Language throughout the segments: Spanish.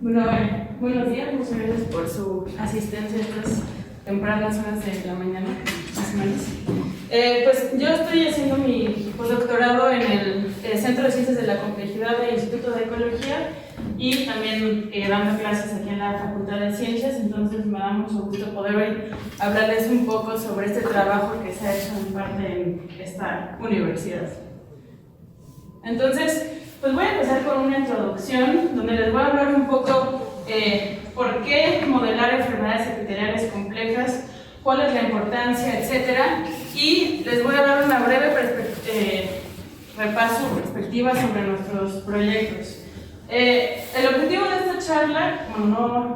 Bueno, buenos días, muchas gracias por su asistencia a estas tempranas horas de la mañana, más o menos. Pues yo estoy haciendo mi postdoctorado en el Centro de Ciencias de la Complejidad del Instituto de Ecología y también dando clases aquí en la Facultad de Ciencias, entonces me da mucho gusto poder hoy hablarles un poco sobre este trabajo que se ha hecho en parte en esta universidad. Entonces, pues voy a empezar con una introducción donde les voy a hablar un poco por qué modelar enfermedades epiteliales complejas, cuál es la importancia, etcétera, y les voy a dar una breve perspectiva sobre nuestros proyectos. El objetivo de esta charla, como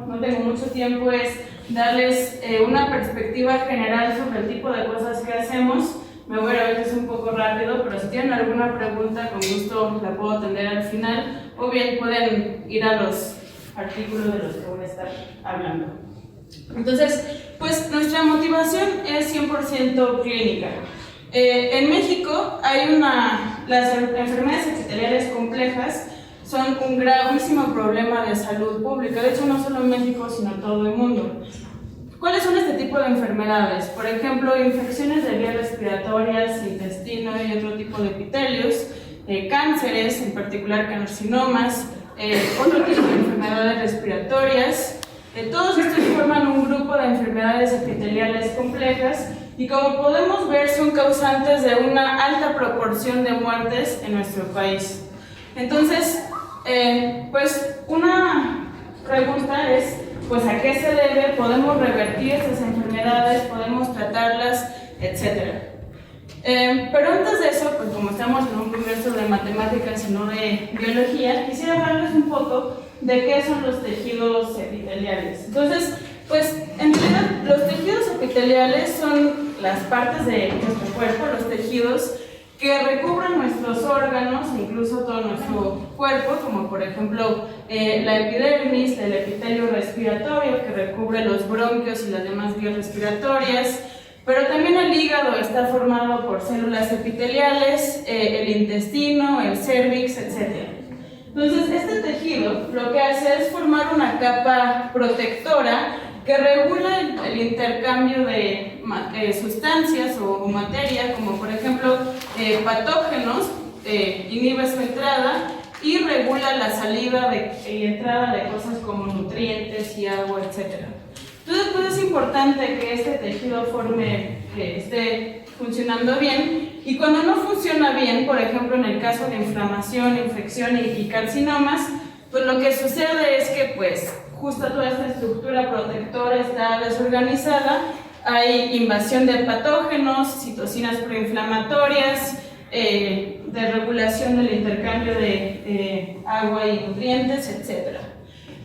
no tengo mucho tiempo, es darles una perspectiva general sobre el tipo de cosas que hacemos. Me voy a ver un poco rápido, pero si tienen alguna pregunta, con gusto la puedo atender al final, o bien pueden ir a los artículos de los que voy a estar hablando. Entonces, pues nuestra motivación es 100% clínica. En México las enfermedades epiteliales complejas son un gravísimo problema de salud pública, de hecho no solo en México, sino en todo el mundo. ¿Cuáles son este tipo de enfermedades? Por ejemplo, infecciones de vías respiratorias, intestino y otro tipo de epitelios, cánceres, en particular carcinomas, otro tipo de enfermedades respiratorias. Todos estos forman un grupo de enfermedades epiteliales complejas y, como podemos ver, son causantes de una alta proporción de muertes en nuestro país. Entonces, pues una pregunta es, pues, ¿a qué se debe? ¿Podemos revertir estas enfermedades? ¿Podemos tratarlas? Etcétera. Pero antes de eso, pues como estamos en un congreso de matemáticas y no de biología, quisiera hablarles un poco de qué son los tejidos epiteliales. Entonces, pues en realidad los tejidos epiteliales son las partes de nuestro cuerpo, los tejidos que recubren nuestros órganos e incluso todo nuestro cuerpo, como por ejemplo la epidermis, el epitelio respiratorio que recubre los bronquios y las demás vías respiratorias, pero también el hígado está formado por células epiteliales, el intestino, el cervix, etc. Entonces, este tejido lo que hace es formar una capa protectora que regula el intercambio de sustancias o materia, como por ejemplo patógenos, inhibe su entrada y regula la salida y entrada de cosas como nutrientes y agua, etc. Entonces, pues es importante que este tejido esté funcionando bien, y cuando no funciona bien, por ejemplo en el caso de inflamación, infección y carcinomas, pues lo que sucede es que pues justo toda esta estructura protectora está desorganizada, hay invasión de patógenos, citocinas proinflamatorias, de regulación del intercambio de agua y nutrientes, etc.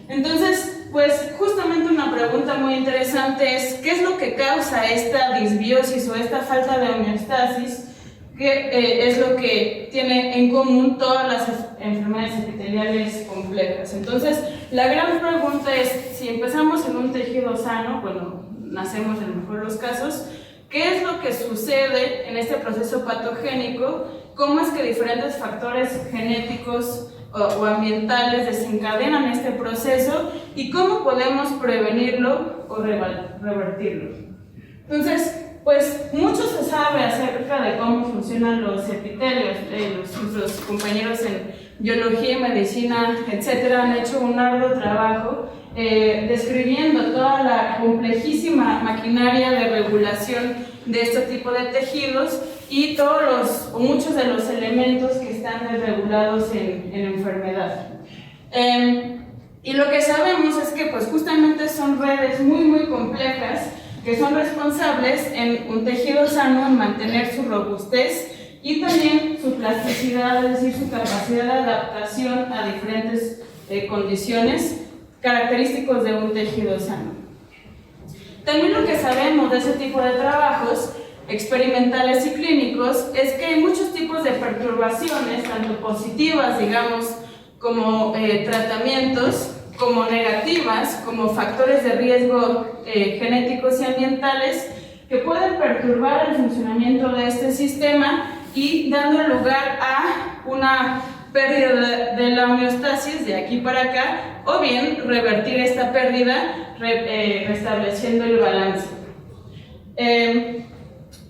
Entonces, pues justamente una pregunta muy interesante es ¿qué es lo que causa esta disbiosis o esta falta de homeostasis? ¿Qué es lo que tiene en común todas las enfermedades epiteliales complejas? Entonces, la gran pregunta es, si empezamos en un tejido sano, cuando nacemos en el mejor de los casos, ¿qué es lo que sucede en este proceso patogénico? ¿Cómo es que diferentes factores genéticos o ambientales desencadenan este proceso? ¿Y cómo podemos prevenirlo o revertirlo? Entonces, pues mucho se sabe acerca de cómo funcionan los epitelios. Nuestros compañeros en biología y medicina, etcétera, han hecho un arduo trabajo describiendo toda la complejísima maquinaria de regulación de este tipo de tejidos y muchos de los elementos que están desregulados en enfermedad. Y lo que sabemos es que pues justamente son redes muy complejas que son responsables en un tejido sano en mantener su robustez y también su plasticidad, es decir, su capacidad de adaptación a diferentes condiciones característicos de un tejido sano. También lo que sabemos de ese tipo de trabajos experimentales y clínicos es que hay muchos tipos de perturbaciones, tanto positivas, digamos, como tratamientos, como negativas, como factores de riesgo genéticos y ambientales que pueden perturbar el funcionamiento de este sistema y dando lugar a una pérdida de la homeostasis de aquí para acá, o bien revertir esta pérdida restableciendo el balance.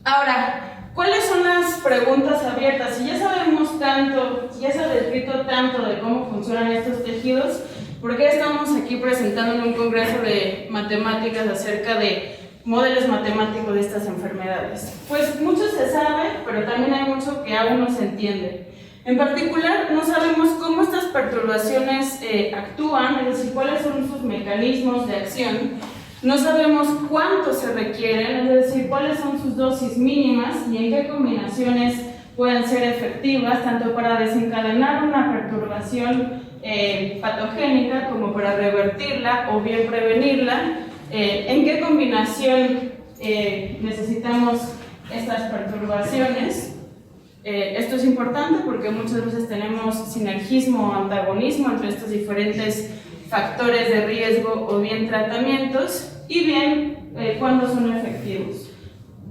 Ahora, ¿cuáles son las preguntas abiertas? Si ya sabemos tanto, si ya se ha descrito tanto de cómo funcionan estos tejidos, ¿por qué estamos aquí presentando en un congreso de matemáticas acerca de modelos matemáticos de estas enfermedades? Pues mucho se sabe, pero también hay mucho que aún no se entiende. En particular, no sabemos cómo estas perturbaciones actúan, es decir, cuáles son sus mecanismos de acción. No sabemos cuánto se requieren, es decir, cuáles son sus dosis mínimas y en qué combinaciones pueden ser efectivas, tanto para desencadenar una perturbación patogénica como para revertirla o bien prevenirla. En qué combinación necesitamos estas perturbaciones. Esto es importante porque muchas veces tenemos sinergismo o antagonismo entre estos diferentes factores de riesgo o bien tratamientos, y bien cuándo son efectivos.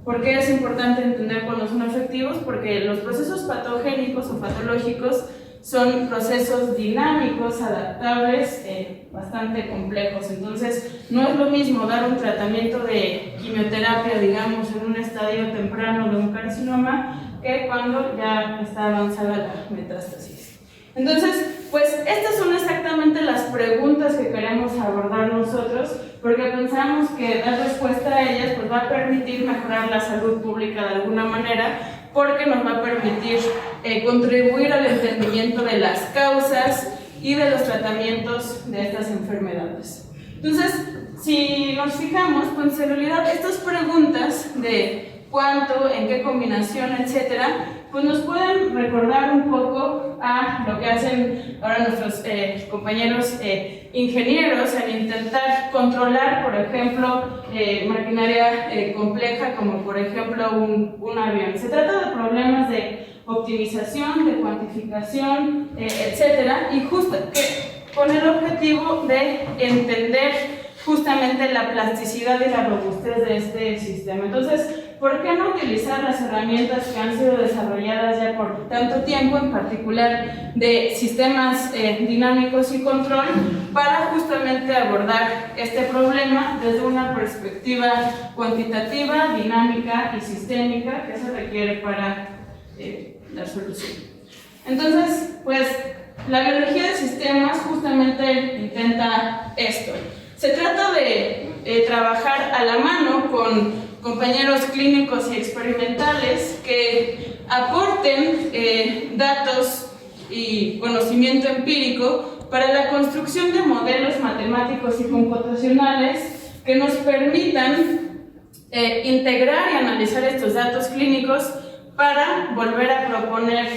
¿Por qué es importante entender cuándo son efectivos? Porque los procesos patogénicos o patológicos son procesos dinámicos, adaptables, bastante complejos. Entonces, no es lo mismo dar un tratamiento de quimioterapia, digamos, en un estadio temprano de un carcinoma, que cuando ya está avanzada la metástasis. Entonces, pues estas son exactamente las preguntas que queremos abordar nosotros, porque pensamos que dar respuesta a ellas pues va a permitir mejorar la salud pública de alguna manera, porque nos va a permitir contribuir al entendimiento de las causas y de los tratamientos de estas enfermedades. Entonces, si nos fijamos, pues en realidad estas preguntas de cuánto, en qué combinación, etcétera, pues nos pueden recordar un poco a lo que hacen ahora nuestros compañeros ingenieros en intentar controlar, por ejemplo, maquinaria compleja como por ejemplo un avión. Se trata de problemas de optimización, de cuantificación, etcétera, y justo con el objetivo de entender justamente la plasticidad y la robustez de este sistema. Entonces, ¿por qué no utilizar las herramientas que han sido desarrolladas ya por tanto tiempo, en particular de sistemas dinámicos y control, para justamente abordar este problema desde una perspectiva cuantitativa, dinámica y sistémica que se requiere para dar solución? Entonces, pues, la biología de sistemas justamente intenta esto. Se trata de trabajar a la mano con compañeros clínicos y experimentales que aporten datos y conocimiento empírico para la construcción de modelos matemáticos y computacionales que nos permitan integrar y analizar estos datos clínicos para volver a proponer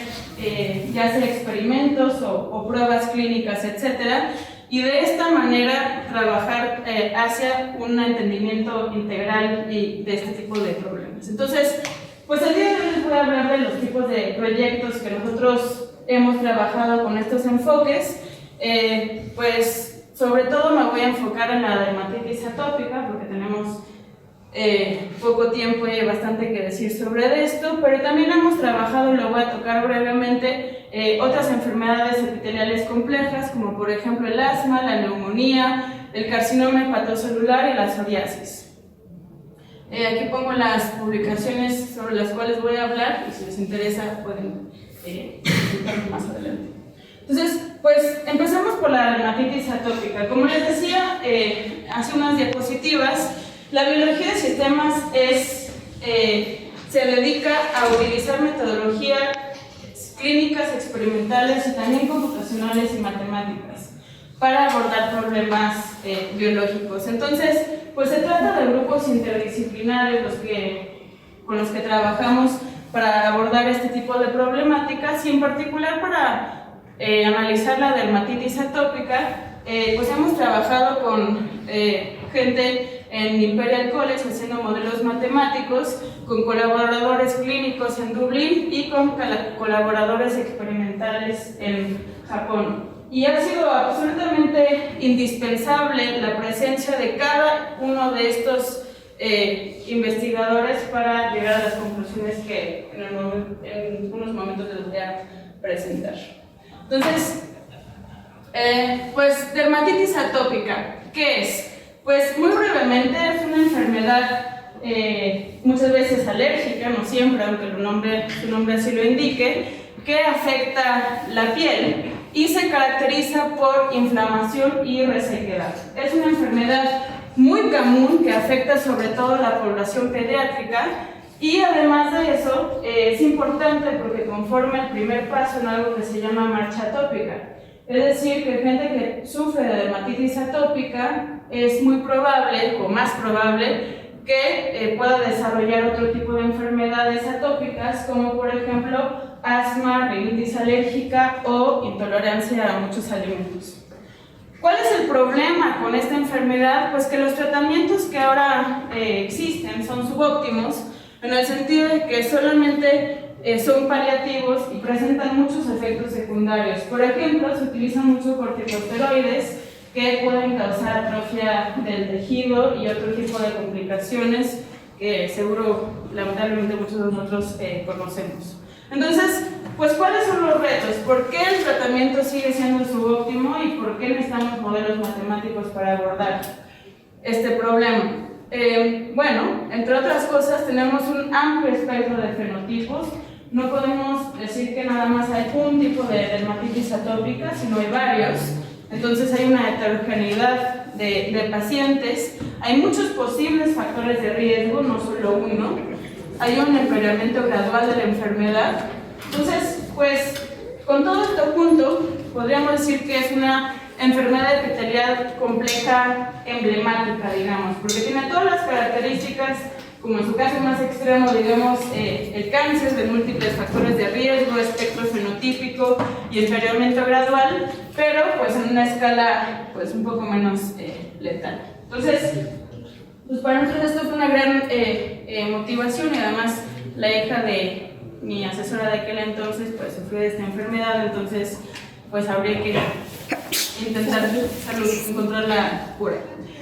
ya sea experimentos o pruebas clínicas, etcétera, y de esta manera trabajar hacia un entendimiento integral de este tipo de problemas. Entonces, pues el día de hoy les voy a hablar de los tipos de proyectos que nosotros hemos trabajado con estos enfoques. Pues sobre todo me voy a enfocar en la dermatitis atópica porque tenemos poco tiempo y hay bastante que decir sobre esto, pero también hemos trabajado, lo voy a tocar brevemente, otras enfermedades epiteliales complejas como por ejemplo el asma, la neumonía, el carcinoma hepatocelular y la psoriasis. Aquí pongo las publicaciones sobre las cuales voy a hablar y si les interesa pueden consultarlo más adelante. Entonces, pues empezamos por la dermatitis atópica. Como les decía hace unas diapositivas, la biología de sistemas se dedica a utilizar metodologías clínicas, experimentales y también computacionales y matemáticas para abordar problemas biológicos. Entonces, pues se trata de grupos interdisciplinares con los que trabajamos para abordar este tipo de problemáticas y en particular para analizar la dermatitis atópica, pues hemos trabajado con gente en Imperial College haciendo modelos matemáticos, con colaboradores clínicos en Dublín y con colaboradores experimentales en Japón. Y ha sido absolutamente indispensable la presencia de cada uno de estos investigadores para llegar a las conclusiones que en unos momentos les voy a presentar. Entonces, pues dermatitis atópica, ¿qué es? Pues muy brevemente es una enfermedad muchas veces alérgica, no siempre, aunque su nombre así lo indique, que afecta la piel y se caracteriza por inflamación y resequedad. Es una enfermedad muy común que afecta sobre todo a la población pediátrica y además de eso es importante porque conforma el primer paso en algo que se llama marcha atópica. Es decir, que gente que sufre de dermatitis atópica es muy probable o más probable que pueda desarrollar otro tipo de enfermedades atópicas como por ejemplo asma, rinitis alérgica o intolerancia a muchos alimentos. ¿Cuál es el problema con esta enfermedad? Pues que los tratamientos que ahora existen son subóptimos en el sentido de que solamente son paliativos y presentan muchos efectos secundarios. Por ejemplo, se utilizan muchos corticosteroides que pueden causar atrofia del tejido y otro tipo de complicaciones que seguro, lamentablemente, muchos de nosotros conocemos. Entonces, pues, ¿cuáles son los retos? ¿Por qué el tratamiento sigue siendo subóptimo y por qué necesitamos modelos matemáticos para abordar este problema? Bueno, entre otras cosas, tenemos un amplio espectro de fenotipos. No podemos decir que nada más hay un tipo de dermatitis atópica, sino hay varios. Entonces hay una heterogeneidad de pacientes, hay muchos posibles factores de riesgo, no solo uno, hay un empeoramiento gradual de la enfermedad. Entonces, pues, con todo esto junto, podríamos decir que es una enfermedad epitelial compleja, emblemática, digamos, porque tiene todas las características, como en su caso más extremo, digamos, el cáncer de múltiples factores de riesgo, espectro fenotípico y empeoramiento gradual, pero pues en una escala pues un poco menos letal. Entonces, pues para nosotros esto fue una gran motivación y además la hija de mi asesora de aquel entonces pues sufrió de esta enfermedad, entonces pues habría que intentar encontrar la cura.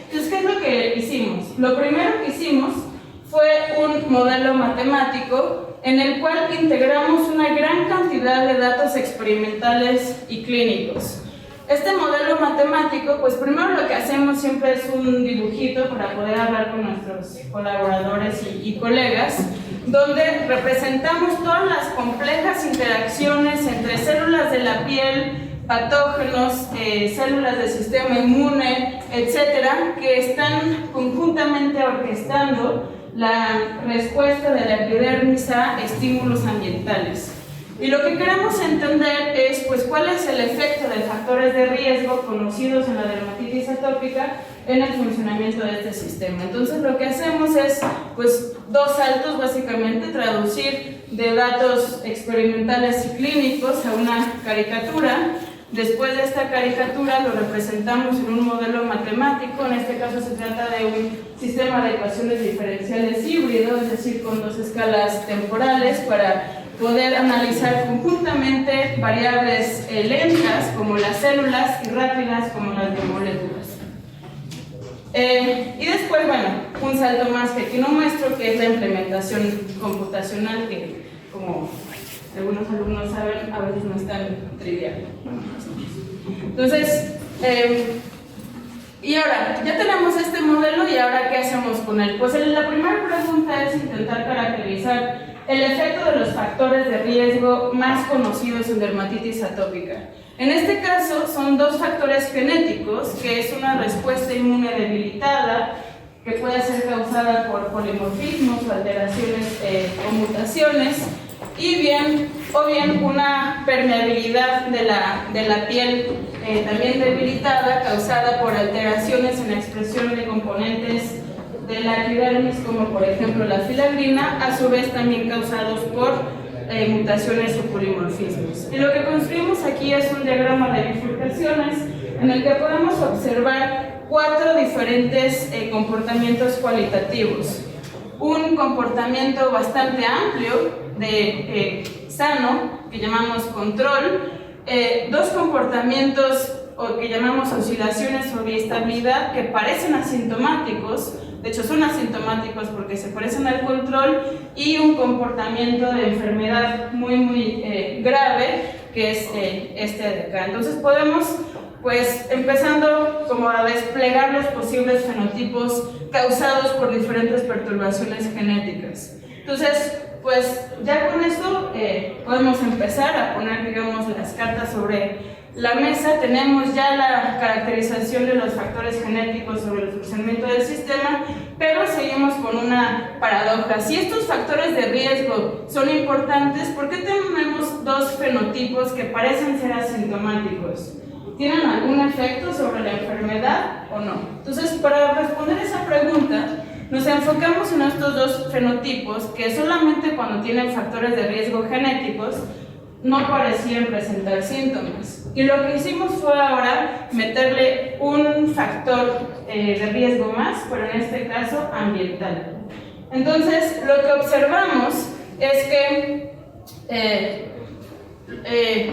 Entonces, ¿qué es lo que hicimos? Lo primero que hicimos fue un modelo matemático en el cual integramos una gran cantidad de datos experimentales y clínicos. Este modelo matemático, pues primero lo que hacemos siempre es un dibujito para poder hablar con nuestros colaboradores y colegas, donde representamos todas las complejas interacciones entre células de la piel, patógenos, células del sistema inmune, etcétera, que están conjuntamente orquestando la respuesta de la epidermis a estímulos ambientales. Y lo que queremos entender es pues, cuál es el efecto de factores de riesgo conocidos en la dermatitis atópica en el funcionamiento de este sistema. Entonces lo que hacemos es pues, dos saltos, básicamente, traducir de datos experimentales y clínicos a una caricatura. Después de esta caricatura lo representamos en un modelo matemático, en este caso se trata de un sistema de ecuaciones diferenciales híbrido, es decir, con dos escalas temporales para poder analizar conjuntamente variables lentas como las células y rápidas como las biomoléculas. Y después, bueno, un salto más que aquí no muestro, que es la implementación computacional, que como algunos alumnos saben, a veces no es tan trivial. Entonces, y ahora, ya tenemos este modelo y ahora ¿qué hacemos con él? Pues la primera pregunta es intentar caracterizar el efecto de los factores de riesgo más conocidos en dermatitis atópica. En este caso son dos factores genéticos, que es una respuesta inmune debilitada, que puede ser causada por polimorfismos o alteraciones o mutaciones, y bien una permeabilidad de la piel también debilitada, causada por alteraciones en la expresión de componentes de la epidermis, como por ejemplo la filagrina, a su vez también causados por mutaciones o polimorfismos. Y lo que construimos aquí es un diagrama de bifurcaciones en el que podemos observar cuatro diferentes comportamientos cualitativos. Un comportamiento bastante amplio sano, que llamamos control, dos comportamientos que llamamos oscilaciones o biestabilidad, que parecen asintomáticos, de hecho son asintomáticos porque se parecen al control, y un comportamiento de enfermedad muy grave, que es este de acá. Entonces podemos, pues, empezando como a desplegar los posibles fenotipos causados por diferentes perturbaciones genéticas. Entonces, pues ya con esto podemos empezar a poner, digamos, las cartas sobre la mesa. Tenemos ya la caracterización de los factores genéticos sobre el funcionamiento del sistema, pero seguimos con una paradoja. Si estos factores de riesgo son importantes, ¿por qué tenemos dos fenotipos que parecen ser asintomáticos? ¿Tienen algún efecto sobre la enfermedad o no? Entonces, para responder esa pregunta, nos enfocamos en estos dos fenotipos que solamente cuando tienen factores de riesgo genéticos no parecían presentar síntomas. Y lo que hicimos fue ahora meterle un factor de riesgo más, pero en este caso ambiental. Entonces, lo que observamos es que,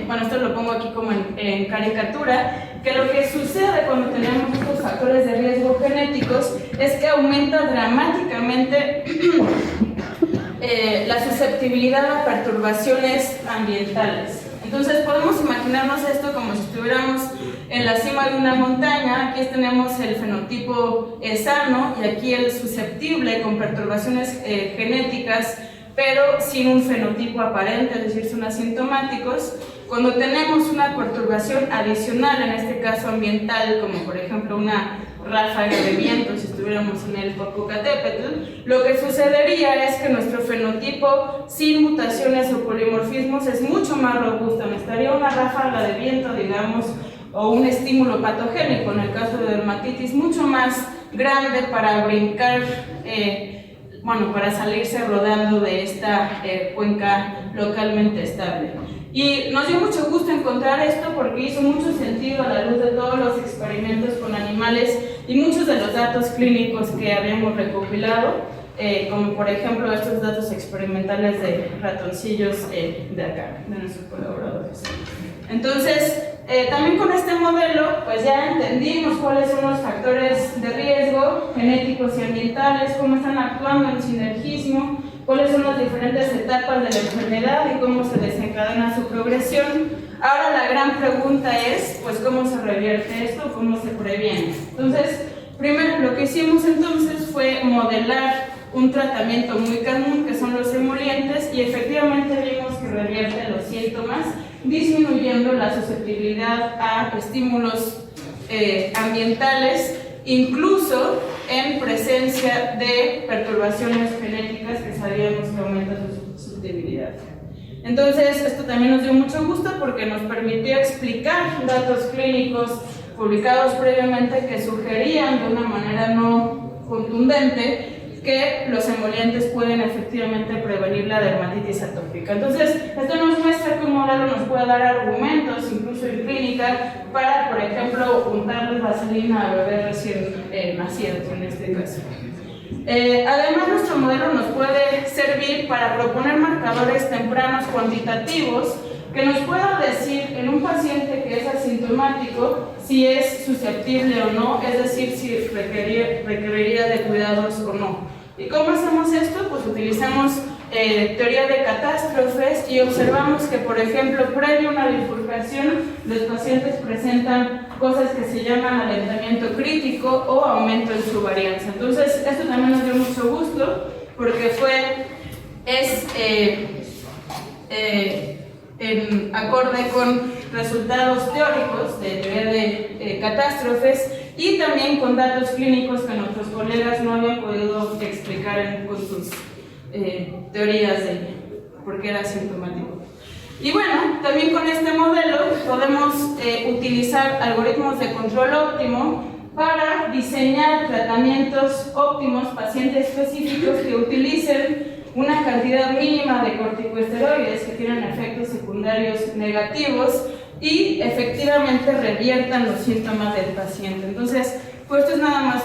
bueno, esto lo pongo aquí como en caricatura, que lo que sucede cuando tenemos estos factores de riesgo genéticos es que aumenta dramáticamente la susceptibilidad a perturbaciones ambientales. Entonces podemos imaginarnos esto como si estuviéramos en la cima de una montaña. Aquí tenemos el fenotipo sano y aquí el susceptible con perturbaciones genéticas, pero sin un fenotipo aparente, es decir, son asintomáticos. Cuando tenemos una perturbación adicional, en este caso ambiental, como por ejemplo una ráfaga de viento, si estuviéramos en el Popocatépetl, lo que sucedería es que nuestro fenotipo sin mutaciones o polimorfismos es mucho más robusto. Necesitaría una ráfaga de viento, digamos, o un estímulo patogénico, en el caso de dermatitis, mucho más grande para brincar, bueno, para salirse rodando de esta cuenca localmente estable. Y nos dio mucho gusto encontrar esto porque hizo mucho sentido a la luz de todos los experimentos con animales y muchos de los datos clínicos que habíamos recopilado, como por ejemplo estos datos experimentales de ratoncillos de acá, de nuestros colaboradores. Entonces, también con este modelo, pues ya entendimos cuáles son los factores de riesgo genéticos y ambientales, cómo están actuando en sinergismo, cuáles son las diferentes etapas de la enfermedad y cómo se desencadena su progresión. Ahora la gran pregunta es, pues, ¿cómo se revierte esto? ¿Cómo se previene? Entonces, primero lo que hicimos entonces fue modelar un tratamiento muy común, que son los emolientes, y efectivamente vimos que revierte los síntomas, disminuyendo la susceptibilidad a estímulos ambientales, incluso en presencia de perturbaciones genéticas que sabíamos que aumentan su susceptibilidad. Entonces, esto también nos dio mucho gusto porque nos permitió explicar datos clínicos publicados previamente que sugerían de una manera no contundente que los emolientes pueden efectivamente prevenir la dermatitis atópica. Entonces, esto nos muestra que un modelo nos puede dar argumentos, incluso en clínica, para, por ejemplo, untarles vaselina a bebés recién nacidos, en este caso. Además, nuestro modelo nos puede servir para proponer marcadores tempranos cuantitativos que nos pueda decir en un paciente que es asintomático si es susceptible o no, es decir, si requeriría de cuidados o no. ¿Y cómo hacemos esto? Pues utilizamos teoría de catástrofes y observamos que, por ejemplo, previo a una bifurcación, los pacientes presentan cosas que se llaman alentamiento crítico o aumento en su varianza. Entonces, esto también nos dio mucho gusto porque es en acorde con resultados teóricos de teoría de catástrofes y también con datos clínicos que nuestros colegas no habían podido explicar con sus teorías de por qué era asintomático. Y bueno, también con este modelo podemos utilizar algoritmos de control óptimo para diseñar tratamientos óptimos, pacientes específicos que utilicen una cantidad mínima de corticosteroides que tienen efectos secundarios negativos y efectivamente reviertan los síntomas del paciente. Entonces, pues esto es nada más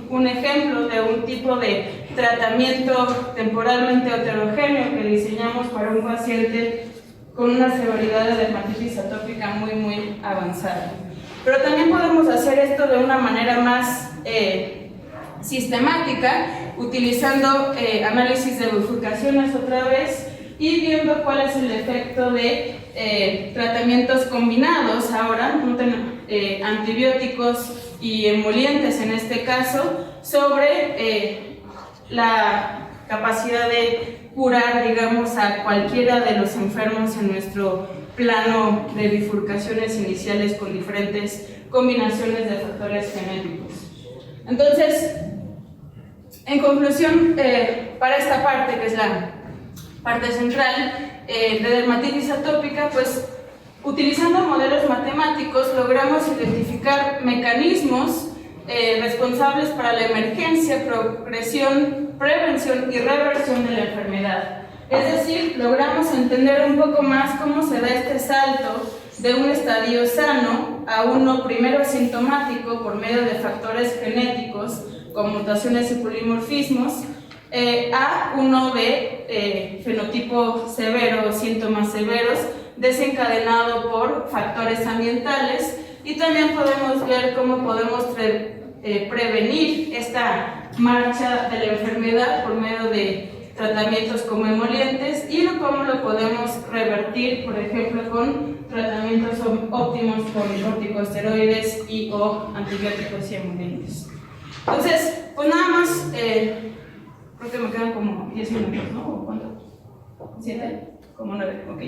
un ejemplo de un tipo de tratamiento temporalmente heterogéneo que diseñamos para un paciente con una severidad de dermatitis atópica muy avanzada. Pero también podemos hacer esto de una manera más sistemática, utilizando análisis de bifurcaciones otra vez, y viendo cuál es el efecto de tratamientos combinados ahora, antibióticos y emolientes en este caso, sobre la capacidad de curar, digamos, a cualquiera de los enfermos en nuestro plano de bifurcaciones iniciales con diferentes combinaciones de factores genéticos. Entonces, en conclusión, para esta parte, que es la parte central de dermatitis atópica, pues utilizando modelos matemáticos logramos identificar mecanismos responsables para la emergencia, progresión, prevención y reversión de la enfermedad. Es decir, logramos entender un poco más cómo se da este salto de un estadio sano a uno primero asintomático por medio de factores genéticos con mutaciones y polimorfismos, a uno de fenotipo severo o síntomas severos desencadenado por factores ambientales, y también podemos ver cómo podemos prevenir esta marcha de la enfermedad por medio de tratamientos como emolientes, y cómo lo podemos revertir, por ejemplo, con tratamientos óptimos con corticosteroides y o antibióticos y emolientes. Entonces, pues nada más, creo que me quedan como 10 minutos, ¿no? ¿O cuánto? ¿7? Como 9, ok.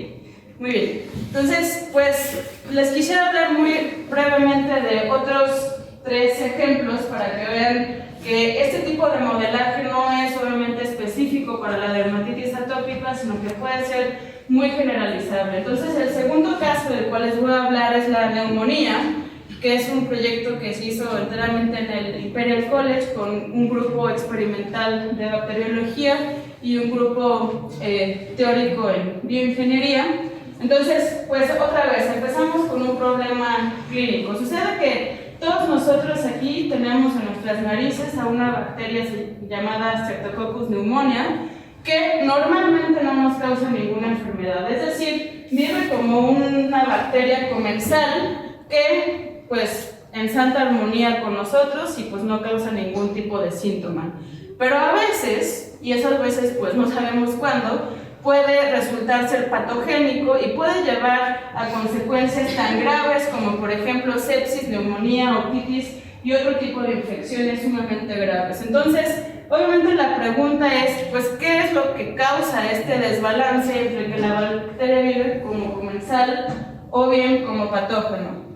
Muy bien. Entonces, pues les quisiera hablar muy brevemente de otros 3 ejemplos para que vean que este tipo de modelaje no es obviamente específico para la dermatitis atópica, sino que puede ser muy generalizable. Entonces, el segundo caso del cual les voy a hablar es la neumonía, que es un proyecto que se hizo enteramente en el Imperial College con un grupo experimental de bacteriología y un grupo teórico en bioingeniería. Entonces, pues otra vez, empezamos con un problema clínico. Sucede que todos nosotros aquí tenemos en nuestras narices a una bacteria llamada Streptococcus pneumoniae, que normalmente no nos causa ninguna enfermedad, es decir, vive como una bacteria comensal que pues en santa armonía con nosotros y pues no causa ningún tipo de síntoma. Pero a veces, y esas veces pues no sabemos cuándo, puede resultar ser patogénico y puede llevar a consecuencias tan graves como por ejemplo sepsis, neumonía, otitis y otro tipo de infecciones sumamente graves. Entonces, obviamente la pregunta es, pues, ¿qué es lo que causa este desbalance entre que la bacteria vive como comensal o bien como patógeno?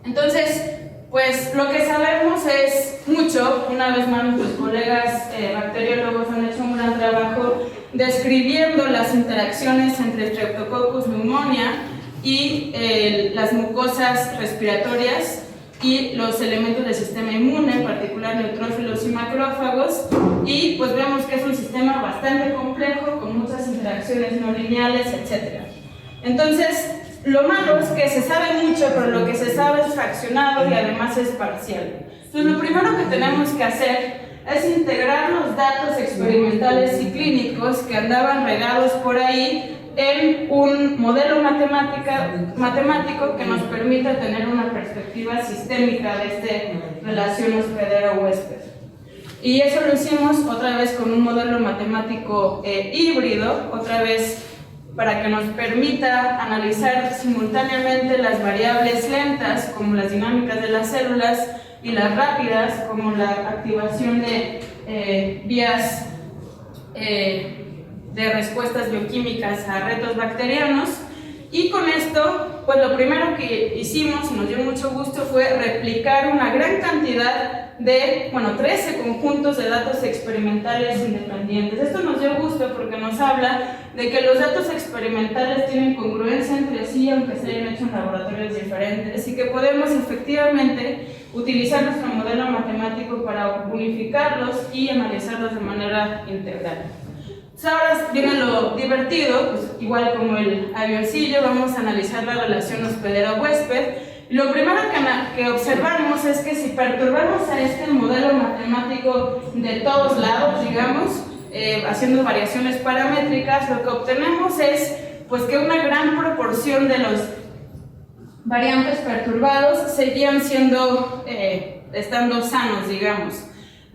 Entonces, pues lo que sabemos es mucho. Una vez más, nuestros colegas bacteriólogos han hecho un gran trabajo describiendo las interacciones entre Streptococcus pneumoniae y las mucosas respiratorias y los elementos del sistema inmune, en particular neutrófilos y macrófagos, y pues vemos que es un sistema bastante complejo con muchas interacciones no lineales, etc. Entonces, lo malo es que se sabe mucho, pero lo que se sabe es fraccionado y además es parcial. Entonces, lo primero que tenemos que hacer es integrar los datos experimentales y clínicos que andaban regados por ahí en un modelo matemático que nos permita tener una perspectiva sistémica de esta relación hospedero-huésped. Y eso lo hicimos otra vez con un modelo matemático híbrido, otra vez para que nos permita analizar simultáneamente las variables lentas, como las dinámicas de las células, y las rápidas, como la activación de vías de respuestas bioquímicas a retos bacterianos. Y con esto, pues lo primero que hicimos, y nos dio mucho gusto, fue replicar una gran cantidad de, 13 conjuntos de datos experimentales independientes. Esto nos dio gusto porque nos habla de que los datos experimentales tienen congruencia entre sí, aunque se hayan hecho en laboratorios diferentes, y que podemos efectivamente utilizar nuestro modelo matemático para unificarlos y analizarlos de manera integral. Ahora viene lo divertido, pues igual como el avioncillo, vamos a analizar la relación hospedero-huésped. Lo primero que observamos es que si perturbamos a este modelo matemático de todos lados, digamos, haciendo variaciones paramétricas, lo que obtenemos es pues que una gran proporción de los variantes perturbados seguían estando sanos, digamos.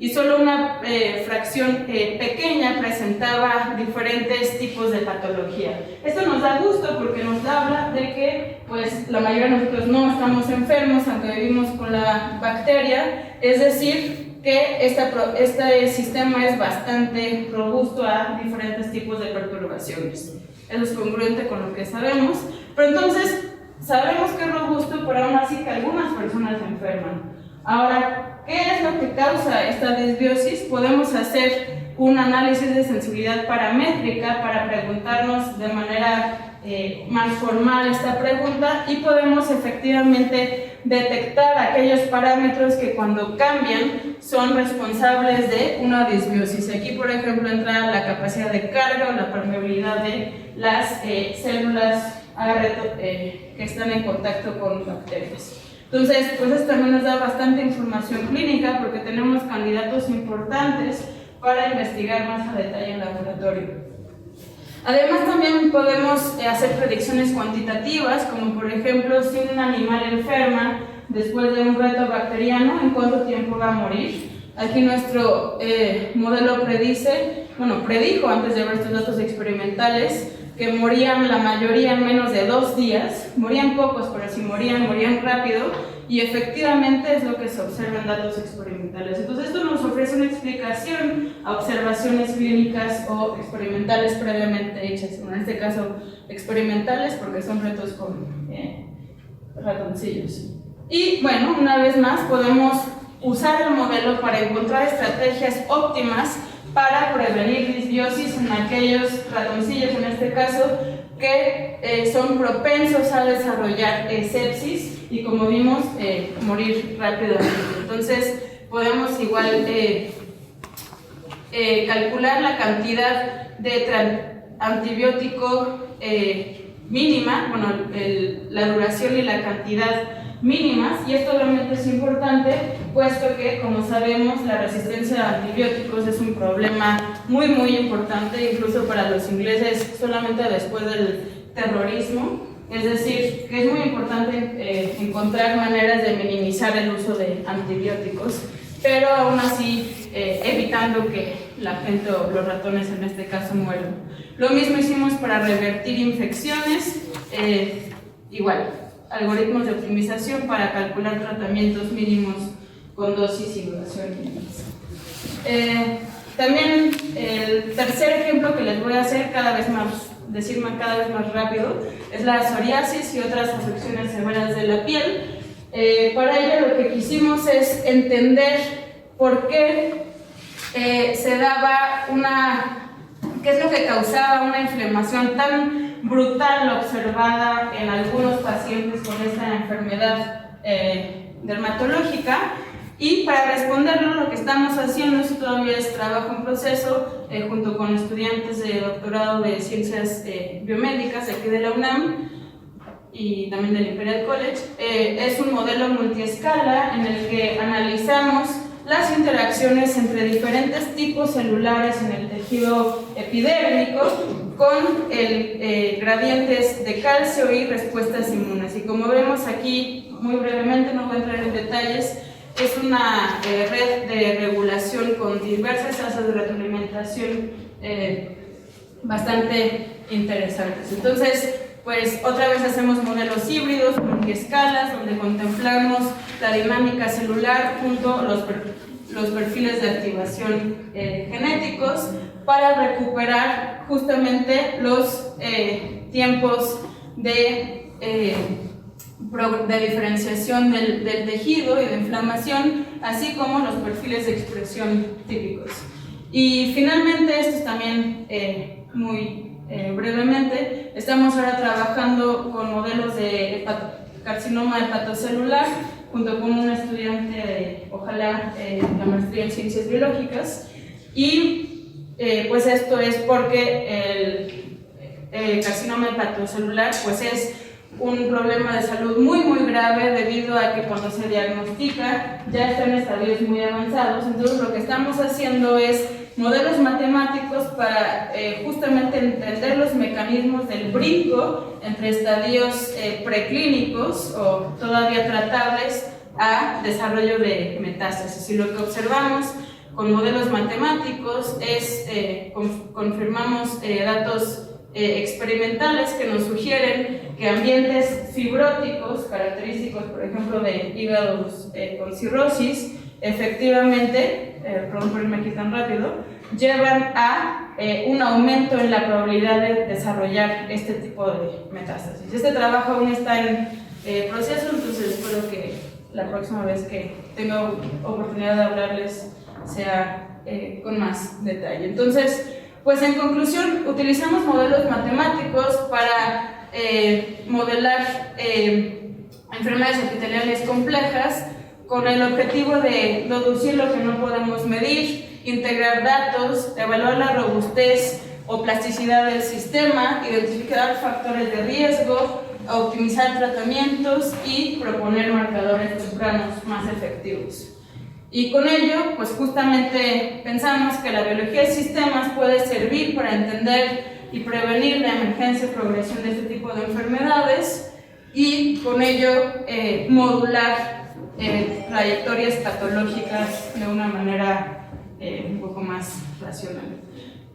y solo una fracción pequeña presentaba diferentes tipos de patología. Esto nos da gusto porque nos habla de que pues, la mayoría de nosotros no estamos enfermos, aunque vivimos con la bacteria, es decir, que este sistema es bastante robusto a diferentes tipos de perturbaciones. Eso es congruente con lo que sabemos, pero entonces sabemos que es robusto, pero aún así que algunas personas se enferman. Ahora, ¿qué es lo que causa esta disbiosis? Podemos hacer un análisis de sensibilidad paramétrica para preguntarnos de manera más formal esta pregunta y podemos efectivamente detectar aquellos parámetros que cuando cambian son responsables de una disbiosis. Aquí, por ejemplo, entra la capacidad de carga o la permeabilidad de las células que están en contacto con bacterias. Entonces, pues esto también nos da bastante información clínica porque tenemos candidatos importantes para investigar más a detalle en laboratorio. Además, también podemos hacer predicciones cuantitativas, como por ejemplo, si un animal enferma después de un reto bacteriano, ¿en cuánto tiempo va a morir? Aquí nuestro modelo predijo antes de ver estos datos experimentales que morían la mayoría en menos de 2 días, morían pocos, pero si morían rápido, y efectivamente es lo que se observa en datos experimentales. Entonces esto nos ofrece una explicación a observaciones clínicas o experimentales previamente hechas, en este caso experimentales porque son retos con ratoncillos. Y bueno, una vez más podemos usar el modelo para encontrar estrategias óptimas para prevenir disbiosis en aquellos ratoncillos, en este caso, que son propensos a desarrollar sepsis y, como vimos, morir rápidamente. Entonces, podemos igual calcular la cantidad de antibiótico mínima, la duración y la cantidad mínimas, y esto obviamente es importante puesto que, como sabemos, la resistencia a antibióticos es un problema muy importante, incluso para los ingleses solamente después del terrorismo. Es decir, que es muy importante encontrar maneras de minimizar el uso de antibióticos, pero aún así evitando que la gente o los ratones en este caso mueran. Lo mismo hicimos para revertir infecciones, igual, algoritmos de optimización para calcular tratamientos mínimos con dosis y duración mínimas. También el tercer ejemplo que les voy a hacer cada vez más rápido es la psoriasis y otras afecciones severas de la piel. Para ello lo que quisimos es entender por qué se daba qué es lo que causaba una inflamación tan brutal observada en algunos pacientes con esta enfermedad dermatológica. Y para responderlo, lo que estamos haciendo, esto todavía es trabajo en proceso, junto con estudiantes de doctorado de ciencias biomédicas de aquí de la UNAM y también del Imperial College, es un modelo multiescala en el que analizamos las interacciones entre diferentes tipos celulares en el tejido epidérmico con gradientes de calcio y respuestas inmunes. Y como vemos aquí, muy brevemente, no voy a entrar en detalles, es una red de regulación con diversas tasas de retroalimentación bastante interesantes. Entonces, pues otra vez hacemos modelos híbridos, multiescalas, donde contemplamos la dinámica celular junto a los perfiles de activación genéticos para recuperar justamente los tiempos de diferenciación del tejido y de inflamación, así como los perfiles de expresión típicos. Y finalmente, esto es también muy brevemente, estamos ahora trabajando con modelos de carcinoma hepatocelular junto con un estudiante de, ojalá, la maestría en ciencias biológicas, y pues esto es porque el carcinoma hepatocelular pues es un problema de salud muy grave debido a que cuando se diagnostica ya está en estadios muy avanzados. Entonces lo que estamos haciendo es modelos matemáticos para justamente entender los mecanismos del brinco entre estadios preclínicos o todavía tratables a desarrollo de metástasis. Y lo que observamos con modelos matemáticos es confirmamos datos experimentales que nos sugieren que ambientes fibróticos, característicos por ejemplo de hígados con cirrosis, efectivamente, perdón por irme aquí tan rápido, llevan a un aumento en la probabilidad de desarrollar este tipo de metástasis. Este trabajo aún está en proceso, entonces espero que la próxima vez que tenga oportunidad de hablarles sea con más detalle. Entonces, pues en conclusión, utilizamos modelos matemáticos para modelar enfermedades epiteliales complejas con el objetivo de deducir lo que no podemos medir, integrar datos, evaluar la robustez o plasticidad del sistema, identificar factores de riesgo, optimizar tratamientos y proponer marcadores tempranos más efectivos. Y con ello, pues justamente pensamos que la biología de sistemas puede servir para entender y prevenir la emergencia y progresión de este tipo de enfermedades y con ello modular trayectorias patológicas de una manera un poco más racional.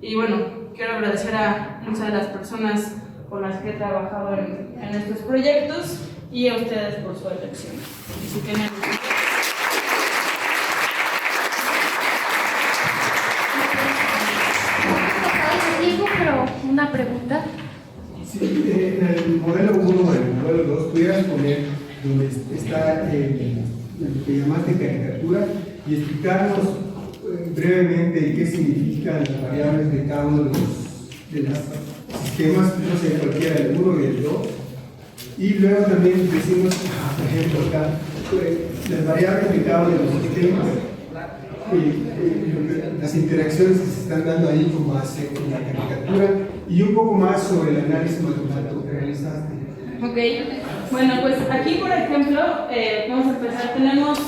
Y bueno, quiero agradecer a muchas de las personas con las que he trabajado en estos proyectos y a ustedes por su atención. Si tienen... Pero una pregunta. Sí, en el modelo 1 o en el modelo 2, ¿pudieras poner donde está lo que llamaste caricatura y explicarnos brevemente qué significan las variables de cada uno de los sistemas, no sé, cualquiera del 1 y del 2? Y luego también decimos, por ejemplo, acá, las variables de cada uno de los sistemas, las interacciones que se están dando ahí como hace en la caricatura y un poco más sobre el análisis matemático que realizaste. Ok, bueno, pues aquí por ejemplo vamos a empezar, tenemos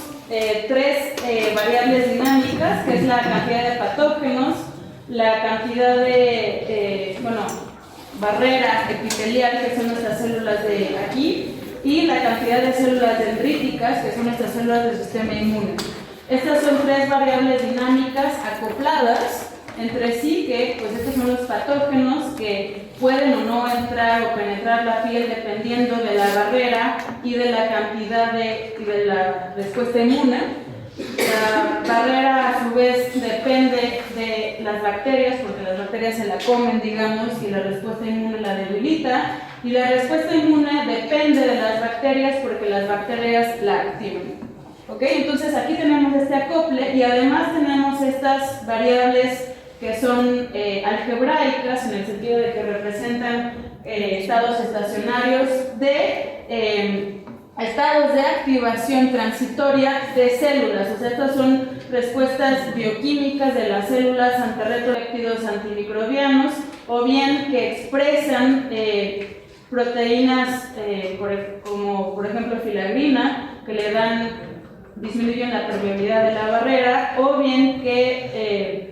tres variables dinámicas, que es la cantidad de patógenos, la cantidad de barrera epitelial, que son nuestras células de aquí, y la cantidad de células dendríticas, que son nuestras células del sistema inmune. Estas son tres variables dinámicas acopladas entre sí, que pues estos son los patógenos que pueden o no entrar o penetrar la piel dependiendo de la barrera y de la cantidad de la respuesta inmune. La barrera a su vez depende de las bacterias, porque las bacterias se la comen, digamos, y la respuesta inmune la debilita, y la respuesta inmune depende de las bacterias porque las bacterias la activan. ¿Ok? Entonces aquí tenemos este acople y además tenemos estas variables que son algebraicas, en el sentido de que representan estados estacionarios de estados de activación transitoria de células. O sea, estas son respuestas bioquímicas de las células ante retroactivos antimicrobianos, o bien que expresan proteínas como por ejemplo filagrina, que le disminuyen la permeabilidad de la barrera, o bien que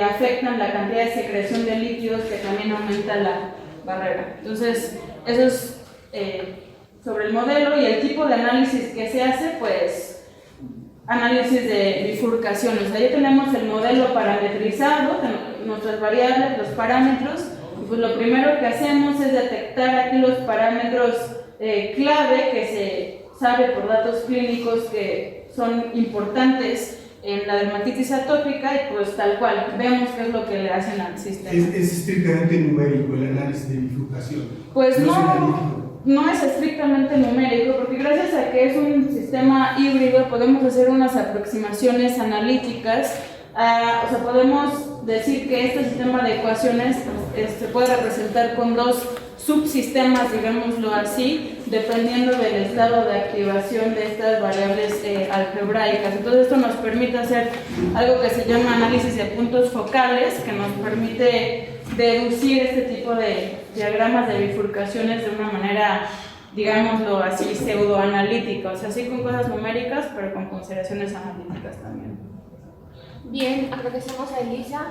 afectan la cantidad de secreción de líquidos, que también aumenta la barrera. Entonces, eso es sobre el modelo. Y el tipo de análisis que se hace, pues análisis de bifurcación. O sea, ya tenemos el modelo parametrizado, nuestras variables, los parámetros, y pues lo primero que hacemos es detectar aquí los parámetros clave que se sabe por datos clínicos que son importantes en la dermatitis atópica, y pues tal cual, vemos qué es lo que le hacen al sistema. ¿Es estrictamente numérico el análisis de bifurcación? Pues no es estrictamente numérico, porque gracias a que es un sistema híbrido podemos hacer unas aproximaciones analíticas. O sea, podemos decir que este sistema de ecuaciones se puede representar con dos subsistemas, digámoslo así, dependiendo del estado de activación de estas variables algebraicas. Entonces esto nos permite hacer algo que se llama análisis de puntos focales, que nos permite deducir este tipo de diagramas de bifurcaciones de una manera, digámoslo así, pseudoanalítica, o sea, sí con cosas numéricas, pero con consideraciones analíticas también. Bien, agradecemos a Elisa.